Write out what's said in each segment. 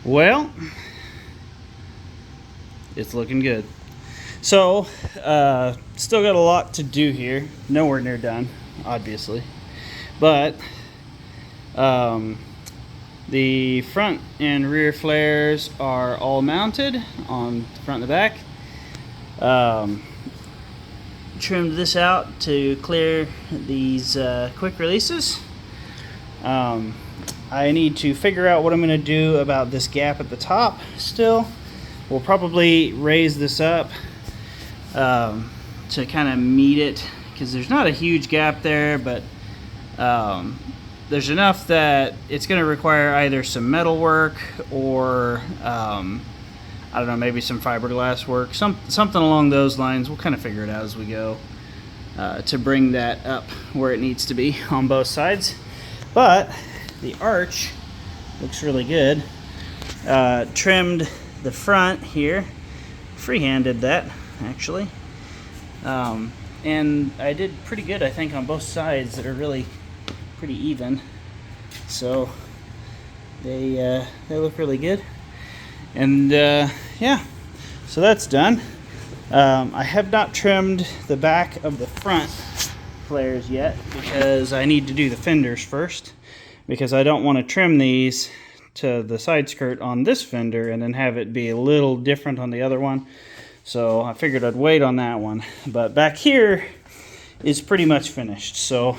Well, it's looking good. So, still got a lot to do here. Nowhere near done, obviously. But, um, the front and rear flares are all mounted on the front and the back. Trimmed this out to clear these quick releases. I need to figure out what I'm going to do about this gap at the top still. We'll probably raise this up to kind of meet it, because there's not a huge gap there, but there's enough that it's going to require either some metal work or I don't know, maybe some fiberglass work, something along those lines. We'll kind of figure it out as we go to bring that up where it needs to be on both sides. But the arch looks really good. Trimmed the front here, freehanded that actually, and I did pretty good, I think, on both sides that are really pretty even. So they look really good. And yeah, so that's done. I have not trimmed the back of the front flares yet because I need to do the fenders first, because I don't want to trim these to the side skirt on this fender and then have it be a little different on the other one. So I figured I'd wait on that one. But back here is pretty much finished. So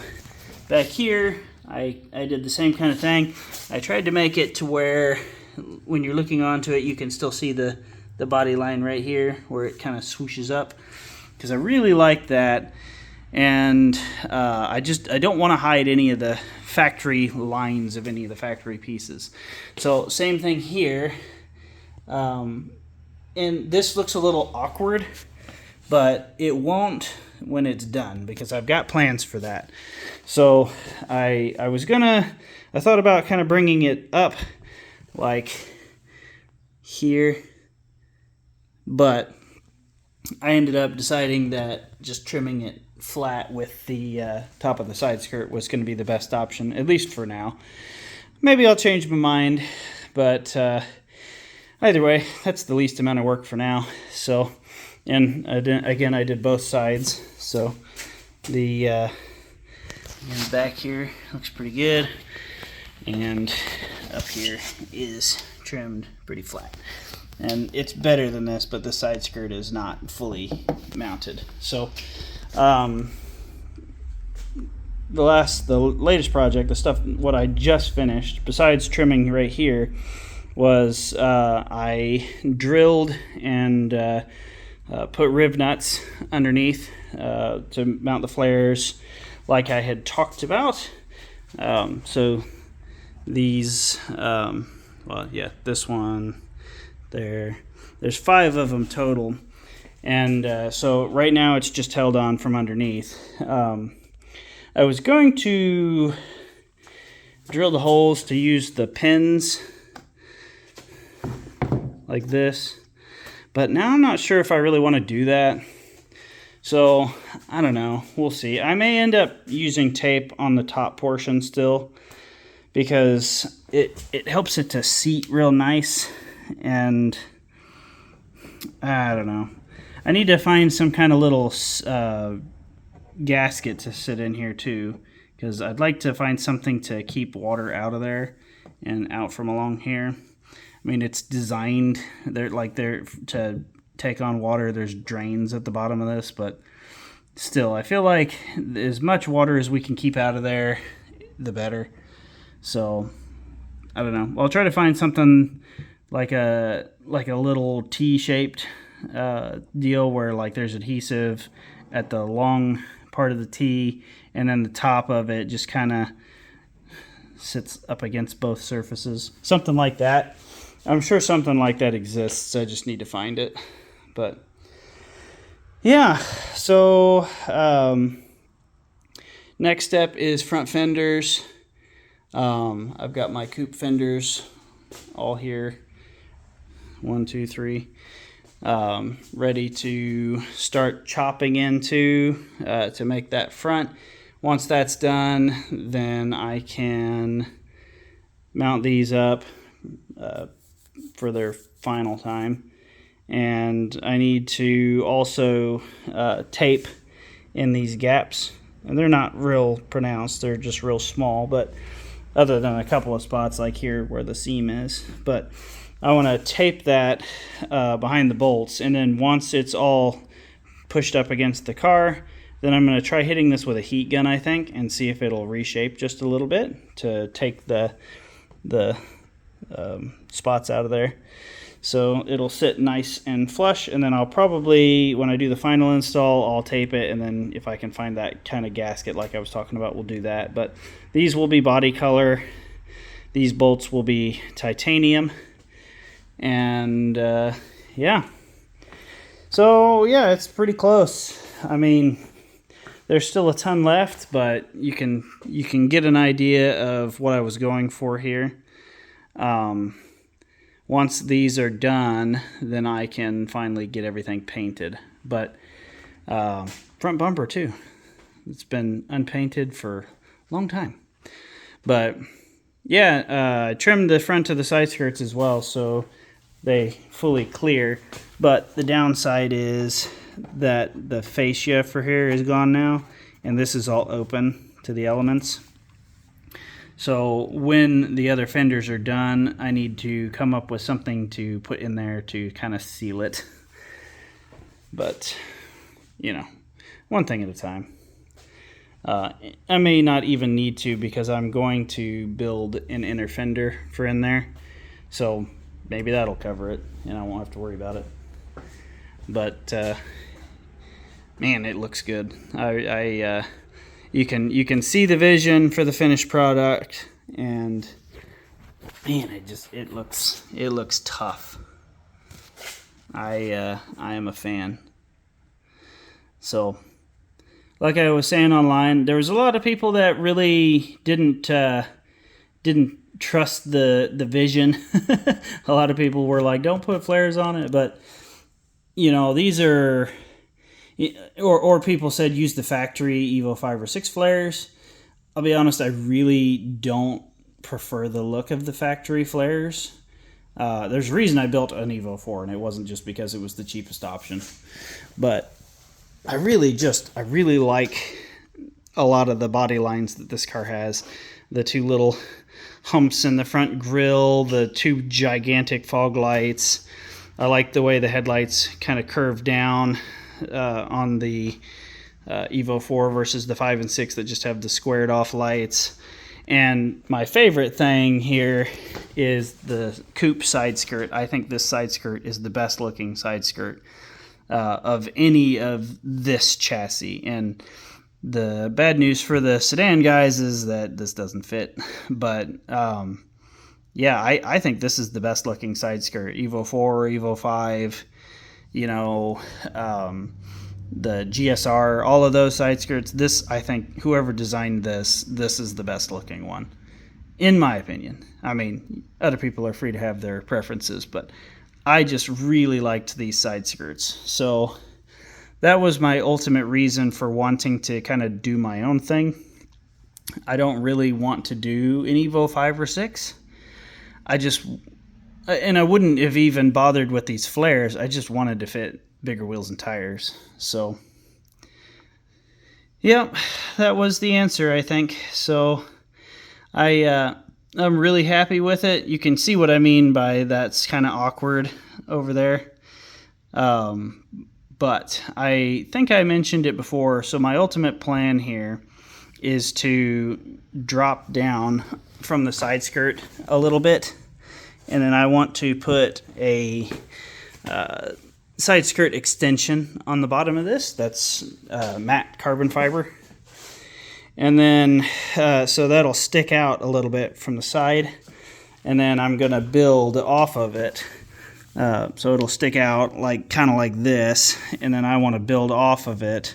back here I did the same kind of thing. I tried to make it to where when you're looking onto it, you can still see the body line right here where it kind of swooshes up, because I really like that. And I don't want to hide any of the factory lines of any of the factory pieces. So same thing here. And this looks a little awkward, but it won't when it's done, because I've got plans for that. So I thought about kind of bringing it up like here, but I ended up deciding that just trimming it flat with the top of the side skirt was going to be the best option, at least for now. Maybe I'll change my mind, but either way, that's the least amount of work for now. So, and I did both sides, so the back here looks pretty good, and up here is trimmed pretty flat. And it's better than this, but the side skirt is not fully mounted. So the latest project, what I just finished, besides trimming right here, was I drilled and put riv nuts underneath to mount the flares like I had talked about. So these, this one, there's 5 of them total. And so right now it's just held on from underneath. I was going to drill the holes to use the pins like this, but now I'm not sure if I really want to do that. So I don't know, we'll see. I may end up using tape on the top portion still, because it helps it to seat real nice. And I don't know, I need to find some kind of little gasket to sit in here too, because I'd like to find something to keep water out of there and out from along here. I mean, it's designed there to take on water. There's drains at the bottom of this, but still, I feel like as much water as we can keep out of there, the better. So I don't know. I'll try to find something like a little T-shaped deal where like there's adhesive at the long part of the T, and then the top of it just kind of sits up against both surfaces. Something like that. I'm sure something like that exists. I just need to find it. But yeah, so next step is front fenders. I've got my coupe fenders all here. 1, 2, 3. Ready to start chopping into to make that front. Once that's done, then I can mount these up, for their final time. And I need to also tape in these gaps. And they're not real pronounced, they're just real small, but other than a couple of spots like here where the seam is. But I want to tape that behind the bolts, and then once it's all pushed up against the car, then I'm going to try hitting this with a heat gun, I think, and see if it'll reshape just a little bit to take the spots out of there. So it'll sit nice and flush, and then I'll probably, when I do the final install, I'll tape it, and then if I can find that kind of gasket like I was talking about, we'll do that. But these will be body color. These bolts will be titanium. And yeah. So yeah, it's pretty close. I mean, there's still a ton left, but you can get an idea of what I was going for here. Once these are done, then I can finally get everything painted. But front bumper too. It's been unpainted for a long time. But yeah, I trimmed the front of the side skirts as well, so they fully clear. But the downside is that the fascia for here is gone now, and this is all open to the elements. So when the other fenders are done, I need to come up with something to put in there to kind of seal it. But, you know, one thing at a time. I may not even need to, because I'm going to build an inner fender for in there. So maybe that'll cover it, and I won't have to worry about it. But, man, it looks good. You can see the vision for the finished product, and man, it looks tough. I am a fan. So, like I was saying online, there was a lot of people that really didn't trust the vision. A lot of people were like, "Don't put flares on it," but you know, these are. Or people said use the factory Evo 5 or 6 flares. I'll be honest, I really don't prefer the look of the factory flares. There's a reason I built an Evo 4, and it wasn't just because it was the cheapest option. But I really like a lot of the body lines that this car has. The two little humps in the front grille, the two gigantic fog lights. I like the way the headlights kind of curve down on the Evo 4 versus the 5 and 6 that just have the squared off lights. And my favorite thing here is the coupe side skirt. I think this side skirt is the best looking side skirt of any of this chassis. And the bad news for the sedan guys is that this doesn't fit. But yeah, I think this is the best looking side skirt. Evo 4, Evo 5, you know, the GSR, all of those side skirts. This, I think, whoever designed this is the best looking one, in my opinion. I mean, other people are free to have their preferences, but I just really liked these side skirts. So that was my ultimate reason for wanting to kind of do my own thing. I don't really want to do an Evo 5 or 6. And I wouldn't have even bothered with these flares. I just wanted to fit bigger wheels and tires. So, yep, that was the answer, I think. So, I'm really happy with it. You can see what I mean by that's kind of awkward over there. But I think I mentioned it before. So my ultimate plan here is to drop down from the side skirt a little bit. And then I want to put a side skirt extension on the bottom of this. That's matte carbon fiber. And then, so that'll stick out a little bit from the side. And then I'm going to build off of it. So it'll stick out like kind of like this. And then I want to build off of it.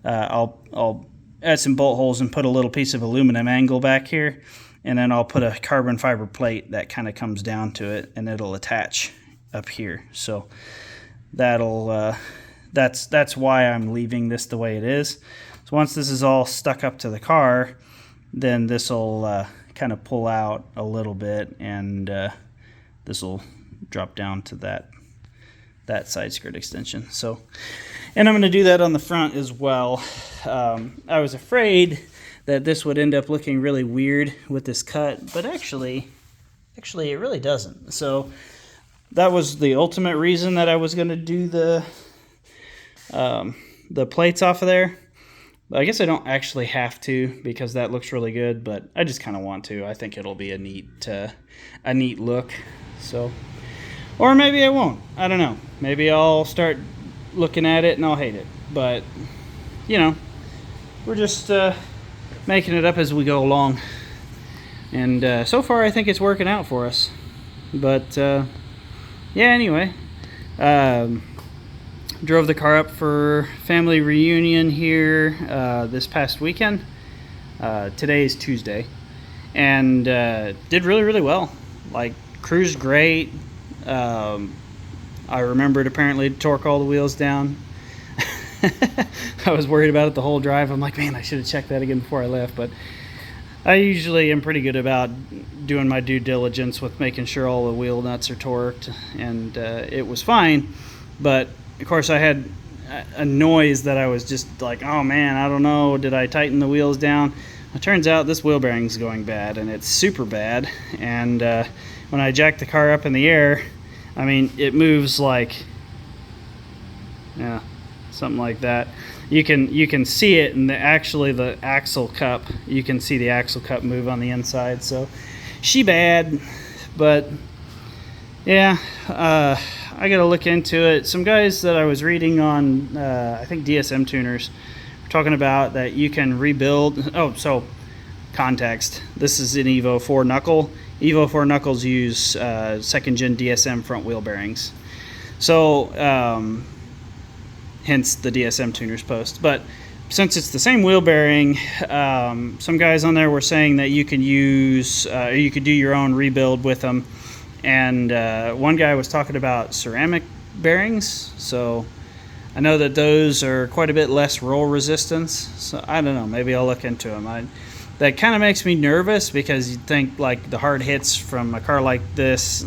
I'll add some bolt holes and put a little piece of aluminum angle back here. And then I'll put a carbon fiber plate that kind of comes down to it, and it'll attach up here. So that'll that's why I'm leaving this the way it is. So once this is all stuck up to the car, then this will kind of pull out a little bit, and this will drop down to that side skirt extension. So, and I'm going to do that on the front as well. I was afraid that this would end up looking really weird with this cut, but actually it really doesn't. So that was the ultimate reason that I was going to do the plates off of there. I guess I don't actually have to because that looks really good, but I just kind of want to. I think it'll be a neat look. So, or maybe I won't. I don't know. Maybe I'll start looking at it and I'll hate it. But, you know, we're just making it up as we go along. And so far I think it's working out for us. But, yeah, anyway. Drove the car up for family reunion here this past weekend. Today is Tuesday. And did really well. Like, cruised great. I remembered apparently to torque all the wheels down. I was worried about it the whole drive. I'm like, man, I should have checked that again before I left. But I usually am pretty good about doing my due diligence with making sure all the wheel nuts are torqued. And it was fine. But of course, I had a noise that I was just like, oh man, I don't know, did I tighten the wheels down? It turns out this wheel bearing's going bad, and it's super bad. And when I jack the car up in the air, I mean, it moves like, yeah, something like that. You can see it, and actually the axle cup, you can see the axle cup move on the inside. So she bad, but yeah, I gotta look into it. Some guys that I was reading on, I think DSM tuners, were talking about that you can rebuild. Oh, so context. This is an Evo 4 knuckle. Evo 4 knuckles use second gen DSM front wheel bearings. So, hence the DSM tuners post. But since it's the same wheel bearing, some guys on there were saying that you can use, you could do your own rebuild with them. And one guy was talking about ceramic bearings, so I know that those are quite a bit less roll resistance. So I don't know, maybe I'll look into them. That kind of makes me nervous because you think like the hard hits from a car like this,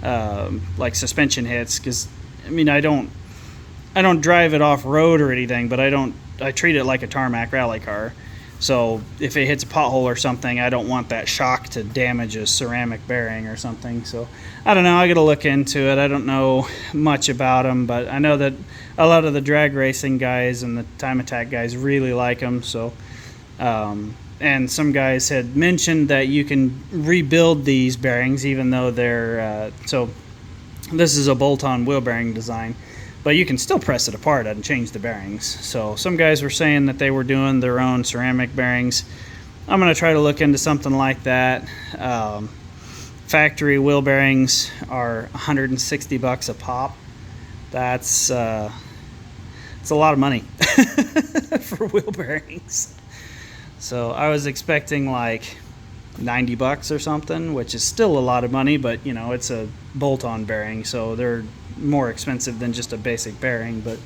like suspension hits. Because I mean, I don't drive it off road or anything, but I treat it like a tarmac rally car. So if it hits a pothole or something, I don't want that shock to damage a ceramic bearing or something. So I don't know. I got to look into it. I don't know much about them, but I know that a lot of the drag racing guys and the time attack guys really like them. So, and some guys had mentioned that you can rebuild these bearings, even though they're so. This is a bolt-on wheel bearing design. But you can still press it apart and change the bearings. So some guys were saying that they were doing their own ceramic bearings. I'm going to try to look into something like that. Factory wheel bearings are $160 a pop. That's it's a lot of money for wheel bearings. So I was expecting like $90 or something, which is still a lot of money, but you know, it's a bolt-on bearing, so they're more expensive than just a basic bearing. But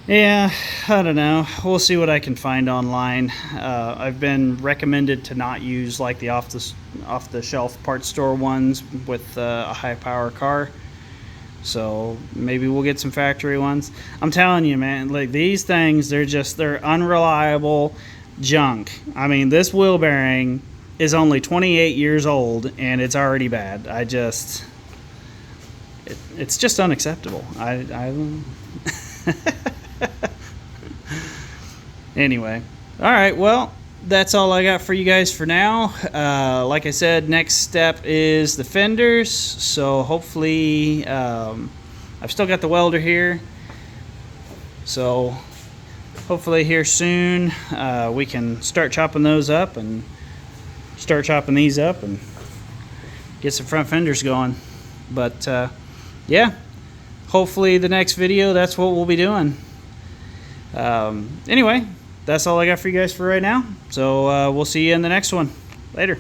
yeah, I don't know, we'll see what I can find online. I've been recommended to not use like the off the shelf parts store ones with a high power car, so maybe we'll get some factory ones. I'm telling you, man, like these things, they're unreliable junk. I mean, this wheel bearing is only 28 years old and it's already bad. It's just unacceptable. Anyway, all right, well, that's all I got for you guys for now. Like I said, next step is the fenders, so hopefully I've still got the welder here, so hopefully here soon we can start chopping those up and start chopping these up and get some front fenders going. But yeah, hopefully the next video, that's what we'll be doing. Anyway, that's all I got for you guys for right now. So we'll see you in the next one. Later.